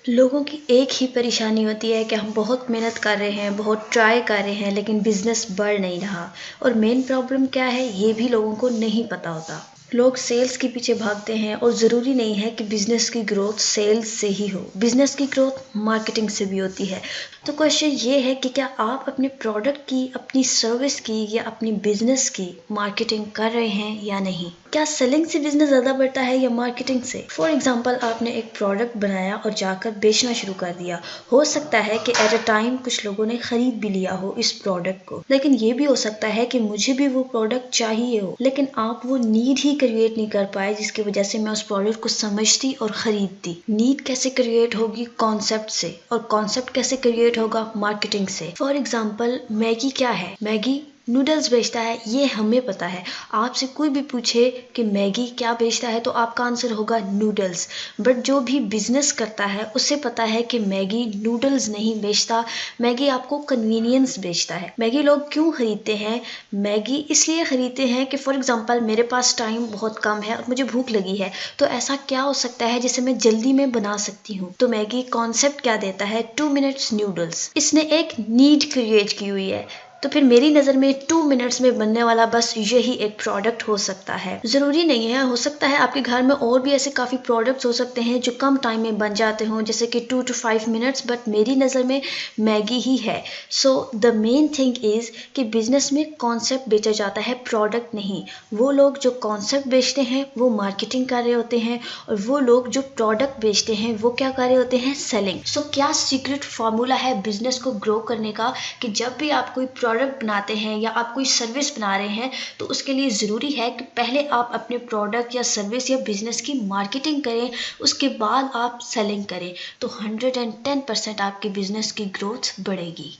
लोगों की एक ही परेशानी होती है कि हम बहुत मेहनत कर रहे हैं, बहुत ट्राई कर रहे हैं, लेकिन बिज़नेस बढ़ नहीं रहा। और मेन प्रॉब्लम क्या है, ये भी लोगों को नहीं पता होता। लोग सेल्स के पीछे भागते हैं और ज़रूरी नहीं है कि बिज़नेस की ग्रोथ सेल्स से ही हो। बिज़नेस की ग्रोथ मार्केटिंग से भी होती है। तो क्वेश्चन ये है कि क्या आप अपने प्रोडक्ट की, अपनी सर्विस की या अपनी बिज़नेस की मार्केटिंग कर रहे हैं या नहीं? क्या सेलिंग से बिज़नेस ज़्यादा बढ़ता है या मार्केटिंग से? फॉर एग्जाम्पल, आपने एक प्रोडक्ट बनाया और जाकर बेचना शुरू कर दिया। हो सकता है कि एट अ टाइम कुछ लोगों ने खरीद भी लिया हो इस प्रोडक्ट को, लेकिन ये भी हो सकता है कि मुझे भी वो प्रोडक्ट चाहिए हो, लेकिन आप वो नीड ही क्रिएट नहीं कर पाए जिसकी वजह से मैं उस प्रोडक्ट को समझती और खरीदती। नीड कैसे क्रिएट होगी? कॉन्सेप्ट से। और कॉन्सेप्ट कैसे क्रिएट होगा? मार्केटिंग से। फॉर एग्जाम्पल, मैगी क्या है? मैगी नूडल्स बेचता है, ये हमें पता है। आपसे कोई भी पूछे कि मैगी क्या बेचता है तो आपका आंसर होगा नूडल्स। बट जो भी बिजनेस करता है उसे पता है कि मैगी नूडल्स नहीं बेचता, मैगी आपको कन्वीनियंस बेचता है। मैगी लोग क्यों खरीदते हैं? मैगी इसलिए खरीदते हैं कि फॉर एग्जांपल मेरे पास टाइम बहुत कम है और मुझे भूख लगी है, तो ऐसा क्या हो सकता है जिसे मैं जल्दी में बना सकती हूँ। तो मैगी कॉन्सेप्ट क्या देता है? 2 मिनट्स नूडल्स। इसने एक नीड क्रिएट की हुई है। तो फिर मेरी नज़र में 2 मिनट्स में बनने वाला बस यही एक प्रोडक्ट हो सकता है। ज़रूरी नहीं है, हो सकता है आपके घर में और भी ऐसे काफ़ी प्रोडक्ट्स हो सकते हैं जो कम टाइम में बन जाते हों, जैसे कि 2 to 5 मिनट्स, बट मेरी नज़र में मैगी ही है। So the main thing is कि बिजनेस में कॉन्सेप्ट बेचा जाता है, प्रोडक्ट नहीं। वो लोग जो कॉन्सेप्ट बेचते हैं वो मार्केटिंग कर रहे होते हैं, और वो लोग जो प्रोडक्ट बेचते हैं वो क्या कर रहे होते हैं? सेलिंग। सो क्या सीक्रेट फार्मूला है बिजनेस को ग्रो करने का कि जब भी आप कोई प्रोडक्ट बनाते हैं या आप कोई सर्विस बना रहे हैं तो उसके लिए ज़रूरी है कि पहले आप अपने प्रोडक्ट या सर्विस या बिजनेस की मार्केटिंग करें, उसके बाद आप सेलिंग करें, तो 110% आपके बिजनेस की ग्रोथ बढ़ेगी।